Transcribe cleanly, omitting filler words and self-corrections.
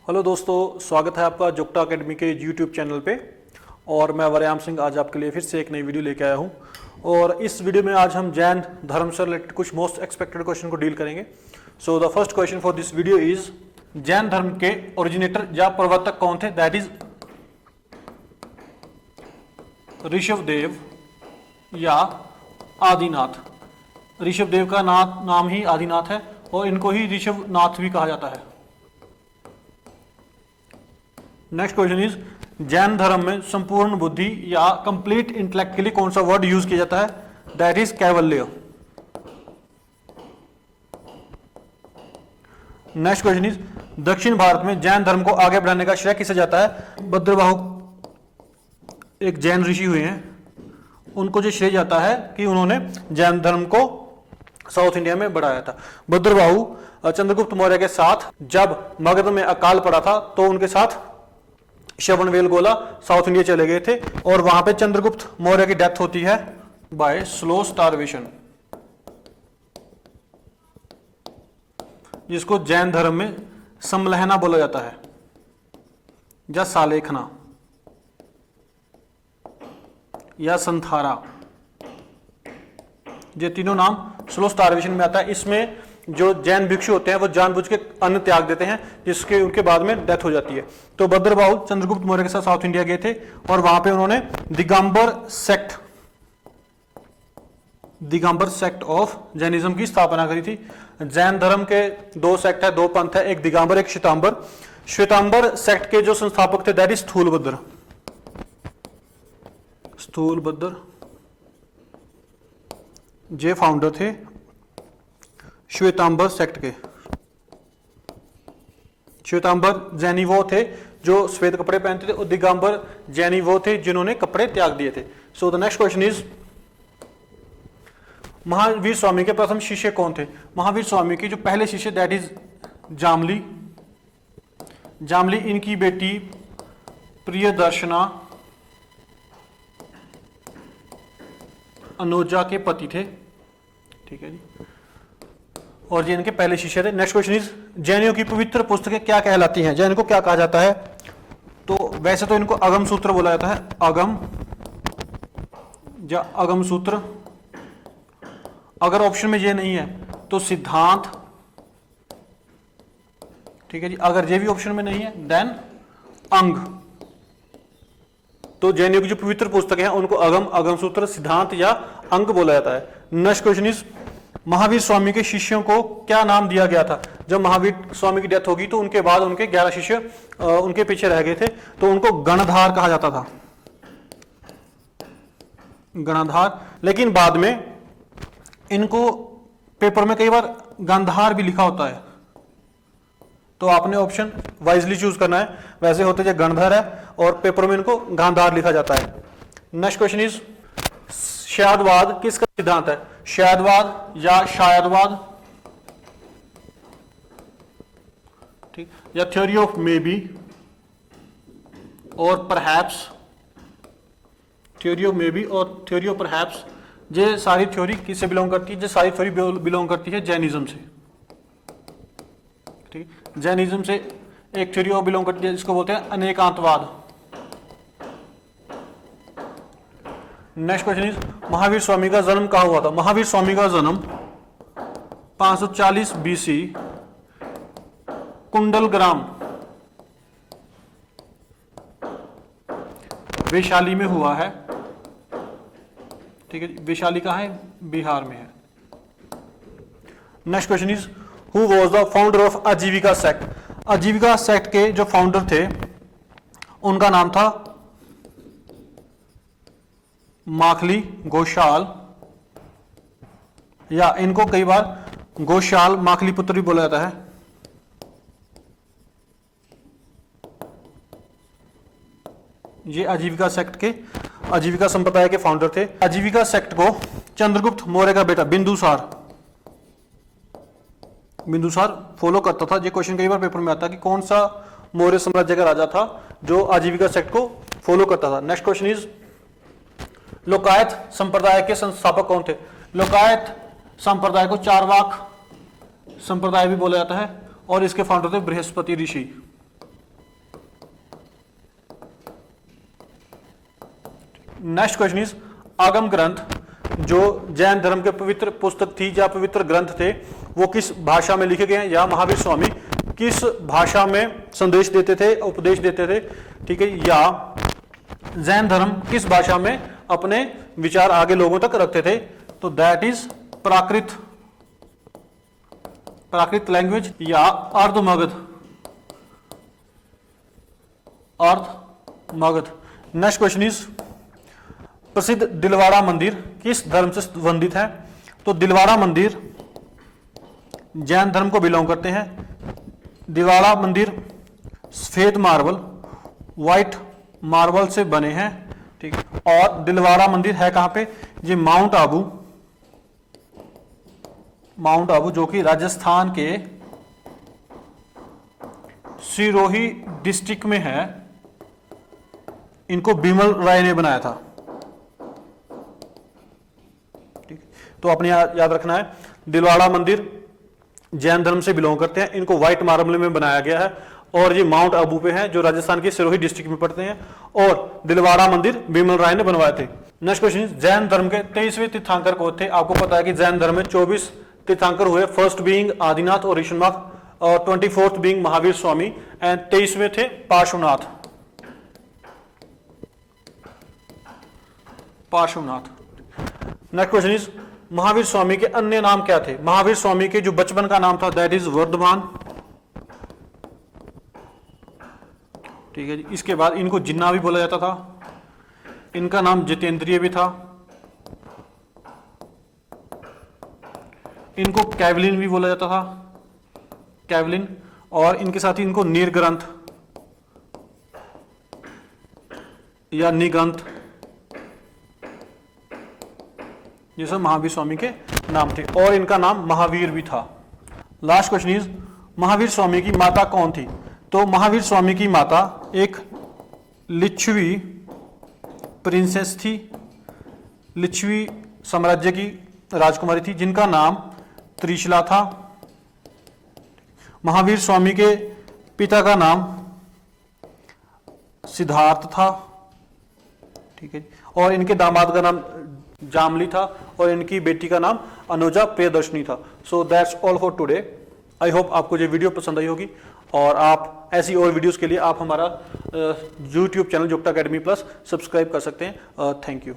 Hello दोस्तों, स्वागत है आपका जुक्टा एकेडमी के यूट्यूब चैनल पे। और मैं वरयाम सिंह आज आपके लिए फिर से एक नई वीडियो लेके आया हूँ। और इस वीडियो में आज हम जैन धर्म से रिलेटेड कुछ मोस्ट एक्सपेक्टेड क्वेश्चन को डील करेंगे। So the first question for this video is, Jain धर्म के ओरिजिनेटर या प्रवर्तक कौन थे? दैट इज ऋषभदेव या आदिनाथ। ऋषभदेव का नाम ही आदिनाथ है और इनको ही ऋषभनाथ भी कहा जाता है। नेक्स्ट क्वेश्चन इज, जैन धर्म में संपूर्ण बुद्धि या कंप्लीट इंटेलेक्ट के लिए कौन सा वर्ड यूज किया जाता है? That is Kaivalya. Next question is, दक्षिण भारत में जैन धर्म को आगे बढ़ाने का श्रेय किसे जाता है? भद्रबाहु एक जैन ऋषि हुए हैं, उनको जो श्रेय जाता है कि उन्होंने जैन धर्म को साउथ इंडिया में बढ़ाया था। भद्रबाहु चंद्रगुप्त मौर्य के साथ जब मगध में अकाल पड़ा था तो उनके साथ श्रवणबेलगोला साउथ इंडिया चले गए थे और वहां पे चंद्रगुप्त मौर्य की डेथ होती है बाय स्लो स्टारवेशन, जिसको जैन धर्म में समलहना बोला जाता है या सालेखना या संथारा। ये तीनों नाम स्लो स्टारवेशन में आता है। इसमें जो जैन भिक्षु होते हैं वो जानबूझ के अन्न त्याग देते हैं, जिसके उनके बाद में डेथ हो जाती है। तो भद्रबाहु चंद्रगुप्त मौर्य के साथ साउथ इंडिया गए थे और वहां पे उन्होंने दिगंबर सेक्ट ऑफ जैनिज्म की स्थापना करी थी। जैन धर्म के दो सेक्ट है, दो पंथ है, एक दिगंबर एक श्वेतांबर। श्वेतांबर सेक्ट के जो संस्थापक थे that is Sthulabhadra J founder थे श्वेतांबर सेक्ट के। श्वेतांबर जैनी वो थे जो श्वेत कपड़े पहनते थे और दिगंबर जैनी वो थे जिन्होंने कपड़े त्याग दिए थे। So the next question is, Mahavir Swami के प्रथम शिष्य कौन थे? महावीर स्वामी के जो पहले शिष्य दैट इज जामली। इनकी बेटी प्रियदर्शना अनोजा के पति थे। ठीक है जी, और ये इनके पहले शिष्य थे। नेक्स्ट क्वेश्चन इज, जैनियों की पवित्र पुस्तकें क्या कहलाती हैं? जैन को क्या कहा जाता है? तो वैसे तो इनको अगम सूत्र बोला जाता है, अगम या अगम सूत्र। अगर ऑप्शन में ये नहीं है तो सिद्धांत। ठीक है जी, अगर ये भी ऑप्शन में नहीं है देन अंग। तो जैनियों की जो पवित्र पुस्तकें हैं उनको अगम सूत्र, सिद्धांत या अंग बोला जाता है। Next question is, Mahavir Swami के शिष्यों को क्या नाम दिया गया था? जब महावीर स्वामी की डेथ होगी तो उनके बाद उनके 11 शिष्य उनके पीछे रह गए थे, तो उनको गणधार कहा जाता था, गणधार। लेकिन बाद में इनको पेपर में कई बार गांधार भी लिखा होता है, तो आपने ऑप्शन वाइजली चूज करना है। वैसे होते जो गणधर है और पेपर में इनको गांधार लिखा जाता है। नेक्स्ट क्वेश्चन इज, शायदवाद किसका सिद्धांत है? शायदवाद या शायदवाद, ठीक, या थ्योरी ऑफ मे बी और perhaps. Theory of may be और थ्योरी ऑफ परहैप्स, ये सारी थ्योरी किससे बिलोंग करती है? ये सारी थ्योरी बिलोंग करती है जैनिज्म से। ठीक, जैनिज्म से एक थ्योरी और बिलोंग करती है जिसको बोलते हैं अनेकांतवाद। नेक्स्ट क्वेश्चन इज, महावीर स्वामी का जन्म कहाँ हुआ था? महावीर स्वामी का जन्म 540 बीसी कुंडलग्राम वैशाली में हुआ है। ठीक है, वैशाली कहाँ है? बिहार में है। Next question is, who was the founder of आजीविका सेक्ट? आजीविका सेक्ट के जो फाउंडर थे उनका नाम था माखली गोशाल, या इनको कई बार गोशाल माखली पुत्र भी बोला जाता है। ये आजीविका सेक्ट के, आजीविका संप्रदाय के फाउंडर थे। आजीविका सेक्ट को चंद्रगुप्त मौर्य का बेटा बिंदुसार फॉलो करता था। ये क्वेश्चन कई बार पेपर में आता है कि कौन सा मौर्य साम्राज्य का राजा था जो आजीविका सेक्ट को फॉलो करता था। नेक्स्ट क्वेश्चन इज, लोकायत संप्रदाय के संस्थापक कौन थे? लोकायत संप्रदाय को चारवाक संप्रदाय भी बोला जाता है और इसके फाउंडर थे बृहस्पति ऋषि। नेक्स्ट क्वेश्चन इज आगम ग्रंथ, जो जैन धर्म के पवित्र पुस्तक थी या पवित्र ग्रंथ थे, वो किस भाषा में लिखे गए हैं, या महावीर स्वामी किस भाषा में संदेश देते थे, उपदेश देते थे, ठीक है, या जैन धर्म किस भाषा में अपने विचार आगे लोगों तक रखते थे, तो दैट इज प्राकृत लैंग्वेज या अर्धमगध। नेक्स्ट क्वेश्चन इज प्रसिद्ध दिलवाड़ा मंदिर किस धर्म से संबंधित है, तो दिलवाड़ा मंदिर जैन धर्म को बिलोंग करते हैं। दिलवाड़ा मंदिर सफेद मार्बल, व्हाइट मार्बल से बने हैं, ठीक है, और दिलवाड़ा मंदिर है कहां पे, ये माउंट आबू जो कि राजस्थान के सिरोही डिस्ट्रिक्ट में है। इनको बिमल राय ने बनाया था, ठीक, तो अपने याद रखना है, दिलवाड़ा मंदिर जैन धर्म से बिलोंग करते हैं, इनको व्हाइट मार्बल में बनाया गया है, और ये माउंट आबू पे है जो राजस्थान के सिरोही डिस्ट्रिक्ट में पड़ते हैं, और दिलवाड़ा मंदिर बिमल राय ने बनवाए थे। नेक्स्ट क्वेश्चन, जैन धर्म के 23वें तीर्थंकर कौन थे। आपको पता है कि जैन धर्म में 24 तीर्थंकर हुए, फर्स्ट बीइंग आदिनाथ और ऋषिनाथ, और 24th being Mahavir Swami, and 23वें थे Parshvanath. Next question is Mahavir Swami के अन्य नाम क्या थे। महावीर स्वामी के जो बचपन का नाम था दैट इज वर्धमान, ठीक है जी। इसके बाद इनको जिन्ना भी बोला जाता था, इनका नाम जितेंद्रिय भी था, इनको कैवलिन भी बोला जाता था, कैवलिन, और इनके साथ ही इनको नीरग्रंथ या निग्रंथ, ये सब महावीर स्वामी के नाम थे, और इनका नाम महावीर भी था। लास्ट क्वेश्चन इज महावीर स्वामी की माता कौन थी। तो महावीर स्वामी की माता एक लिच्छवी प्रिंसेस थी, लिच्छवी साम्राज्य की राजकुमारी थी, जिनका नाम त्रिशला था। महावीर स्वामी के पिता का नाम सिद्धार्थ था, ठीक है, और इनके दामाद का नाम जामली था, और इनकी बेटी का नाम अनुजा प्रियदर्शनी था। So that's all for today. I hope आपको ये वीडियो पसंद आई होगी, और आप ऐसी और वीडियोस के लिए आप हमारा YouTube channel Jukta academy plus subscribe कर सकते हैं। Thank you.